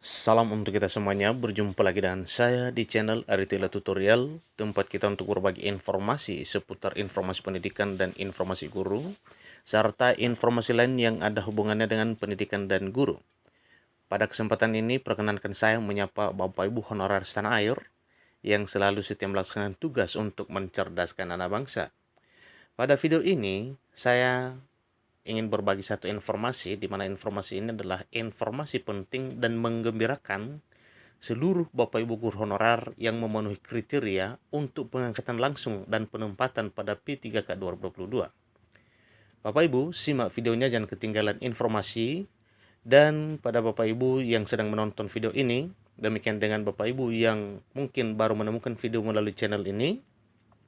Salam untuk kita semuanya, berjumpa lagi dengan saya di channel Aritila Tutorial, tempat kita untuk berbagi informasi seputar informasi pendidikan dan informasi guru, serta informasi lain yang ada hubungannya dengan pendidikan dan guru. Pada kesempatan ini, perkenankan saya menyapa Bapak Ibu honorer setanah air yang selalu setia melaksanakan tugas untuk mencerdaskan anak bangsa. Pada video ini, saya ingin berbagi satu informasi, di mana informasi ini adalah informasi penting dan menggembirakan seluruh Bapak Ibu guru honorer yang memenuhi kriteria untuk pengangkatan langsung dan penempatan pada P3K 2022. Bapak Ibu, simak videonya, jangan ketinggalan informasi. Dan pada Bapak Ibu yang sedang menonton video ini, demikian dengan Bapak Ibu yang mungkin baru menemukan video melalui channel ini,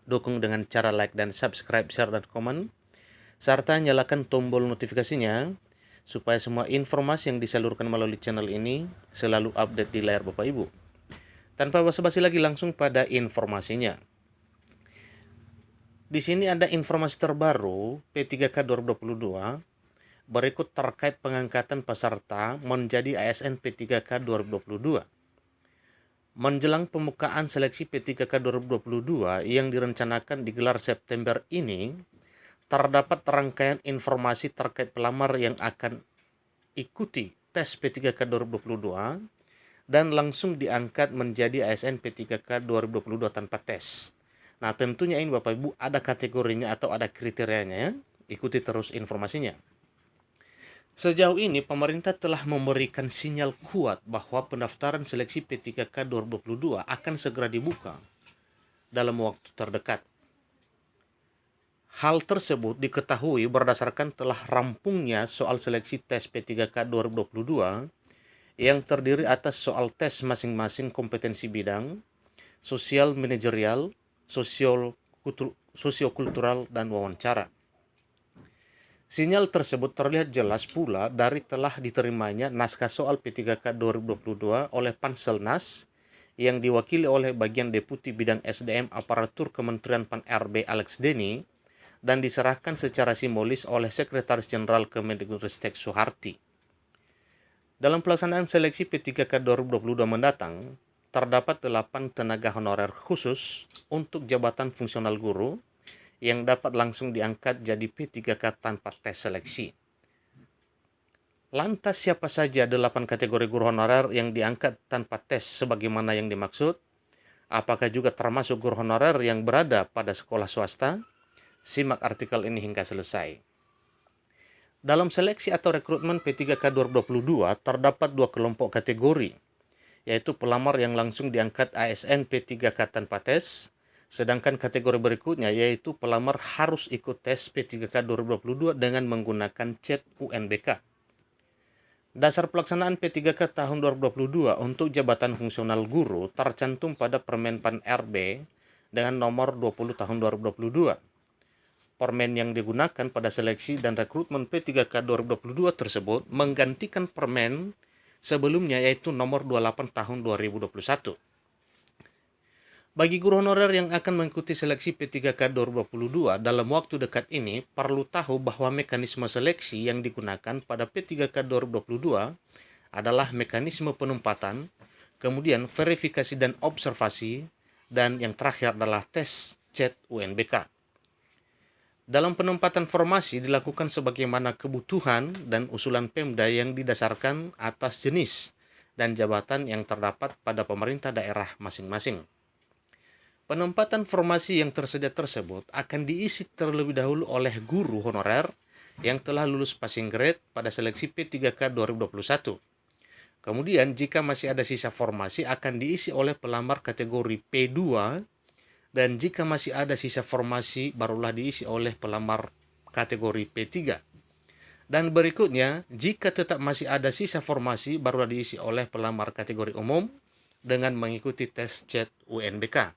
dukung dengan cara like dan subscribe, share dan komen, serta nyalakan tombol notifikasinya supaya semua informasi yang disalurkan melalui channel ini selalu update di layar Bapak Ibu. Tanpa basa-basi lagi, langsung pada informasinya. Di sini ada informasi terbaru P3K 2022 berikut terkait pengangkatan peserta menjadi ASN P3K 2022. Menjelang pembukaan seleksi P3K 2022 yang direncanakan digelar September ini, terdapat rangkaian informasi terkait pelamar yang akan ikuti tes P3K 2022 dan langsung diangkat menjadi ASN P3K 2022 tanpa tes. Nah, tentunya ini Bapak Ibu ada kategorinya atau ada kriterianya, ikuti terus informasinya. Sejauh ini pemerintah telah memberikan sinyal kuat bahwa pendaftaran seleksi P3K 2022 akan segera dibuka dalam waktu terdekat. Hal tersebut diketahui berdasarkan telah rampungnya soal seleksi tes P3K 2022 yang terdiri atas soal tes masing-masing kompetensi bidang, sosial manajerial, sosiokultural, dan wawancara. Sinyal tersebut terlihat jelas pula dari telah diterimanya naskah soal P3K 2022 oleh Panselnas yang diwakili oleh bagian Deputi Bidang SDM Aparatur Kementerian Pan-RB Alex Denny dan diserahkan secara simbolis oleh Sekretaris Jenderal Kemendikbudristek Soeharti. Dalam pelaksanaan seleksi P3K 2022 mendatang, terdapat 8 tenaga honorer khusus untuk jabatan fungsional guru yang dapat langsung diangkat jadi P3K tanpa tes seleksi. Lantas siapa saja 8 kategori guru honorer yang diangkat tanpa tes sebagaimana yang dimaksud? Apakah juga termasuk guru honorer yang berada pada sekolah swasta? Simak artikel ini hingga selesai. Dalam seleksi atau rekrutmen P3K 2022 terdapat 2 kelompok kategori, yaitu pelamar yang langsung diangkat ASN P3K tanpa tes, sedangkan kategori berikutnya yaitu pelamar harus ikut tes P3K 2022 dengan menggunakan CET UNBK. Dasar pelaksanaan P3K tahun 2022 untuk jabatan fungsional guru tercantum pada Permen Pan-RB dengan nomor 20 tahun 2022. Permen yang digunakan pada seleksi dan rekrutmen P3K 2022 tersebut menggantikan permen sebelumnya yaitu nomor 28 tahun 2021. Bagi guru honorer yang akan mengikuti seleksi P3K 2022 dalam waktu dekat ini, perlu tahu bahwa mekanisme seleksi yang digunakan pada P3K 2022 adalah mekanisme penempatan, kemudian verifikasi dan observasi, dan yang terakhir adalah tes CET UNBK. Dalam penempatan formasi dilakukan sebagaimana kebutuhan dan usulan Pemda yang didasarkan atas jenis dan jabatan yang terdapat pada pemerintah daerah masing-masing. Penempatan formasi yang tersedia tersebut akan diisi terlebih dahulu oleh guru honorer yang telah lulus passing grade pada seleksi P3K 2021. Kemudian jika masih ada sisa formasi akan diisi oleh pelamar kategori P2, dan jika masih ada sisa formasi barulah diisi oleh pelamar kategori P3. Dan berikutnya, jika tetap masih ada sisa formasi barulah diisi oleh pelamar kategori umum dengan mengikuti tes CET UNBK.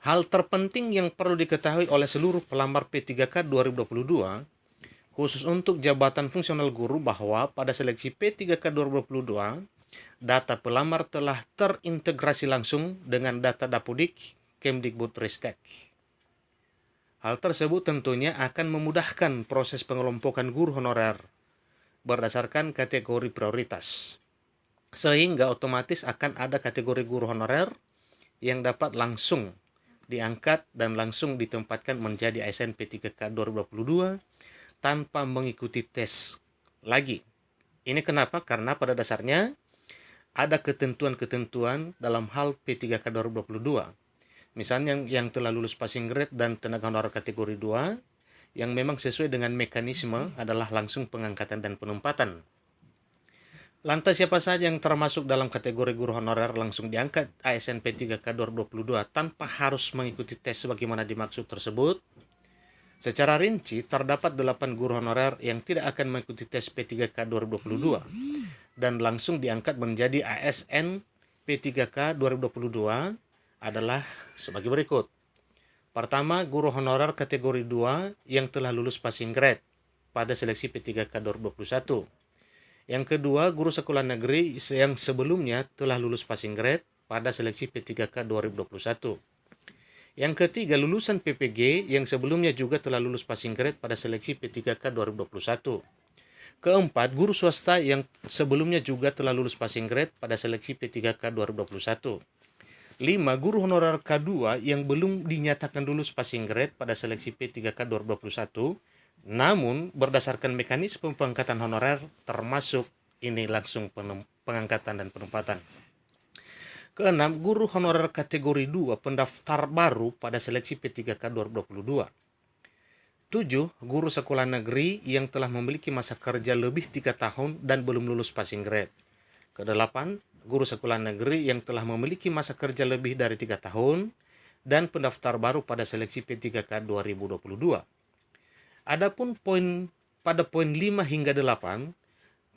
Hal terpenting yang perlu diketahui oleh seluruh pelamar P3K 2022, khusus untuk jabatan fungsional guru, bahwa pada seleksi P3K 2022, data pelamar telah terintegrasi langsung dengan data Dapudik Kemdikbudristek. Hal tersebut tentunya akan memudahkan proses pengelompokan guru honorer berdasarkan kategori prioritas. sehingga otomatis akan ada kategori guru honorer yang dapat langsung diangkat dan langsung ditempatkan menjadi ASN P3K 2022 tanpa mengikuti tes lagi. Ini kenapa? Karena pada dasarnya ada ketentuan-ketentuan dalam hal P3K 2022. Misalnya yang telah lulus passing grade dan tenaga honorer kategori 2 yang memang sesuai dengan mekanisme adalah langsung pengangkatan dan penempatan. Lantas siapa saja yang termasuk dalam kategori guru honorer langsung diangkat ASN P3K 2022 tanpa harus mengikuti tes sebagaimana dimaksud tersebut? Secara rinci, terdapat 8 guru honorer yang tidak akan mengikuti tes P3K 2022 dan langsung diangkat menjadi ASN P3K 2022 adalah sebagai berikut. Pertama, guru honorer kategori 2 yang telah lulus passing grade pada seleksi P3K 2021. Yang kedua, guru sekolah negeri yang sebelumnya telah lulus passing grade pada seleksi P3K 2021. Yang ketiga, lulusan PPG yang sebelumnya juga telah lulus passing grade pada seleksi P3K 2021. Keempat, guru swasta yang sebelumnya juga telah lulus passing grade pada seleksi P3K 2021. 5. Guru honorer K2 yang belum dinyatakan lulus passing grade pada seleksi P3K 2021 namun berdasarkan mekanisme pengangkatan honorer termasuk ini langsung pengangkatan dan penempatan. Keenam, guru honorer kategori 2 pendaftar baru pada seleksi P3K 2022. 7. Guru sekolah negeri yang telah memiliki masa kerja lebih 3 tahun dan belum lulus passing grade. Kedelapan, guru sekolah negeri yang telah memiliki masa kerja lebih dari 3 tahun dan pendaftar baru pada seleksi P3K 2022. Adapun pada poin 5 hingga 8,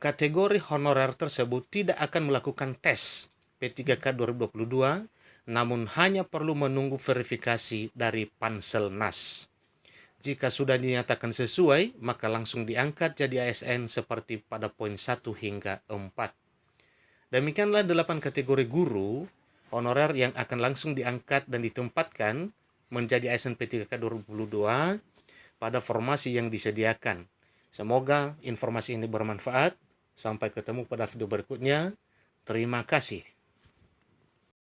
kategori honorer tersebut tidak akan melakukan tes P3K 2022, namun hanya perlu menunggu verifikasi dari Panselnas. Jika sudah dinyatakan sesuai, maka langsung diangkat jadi ASN seperti pada poin 1 hingga 4. Demikianlah 8 kategori guru honorer yang akan langsung diangkat dan ditempatkan menjadi ASN P3K 2022 pada formasi yang disediakan. Semoga informasi ini bermanfaat. Sampai ketemu pada video berikutnya. Terima kasih.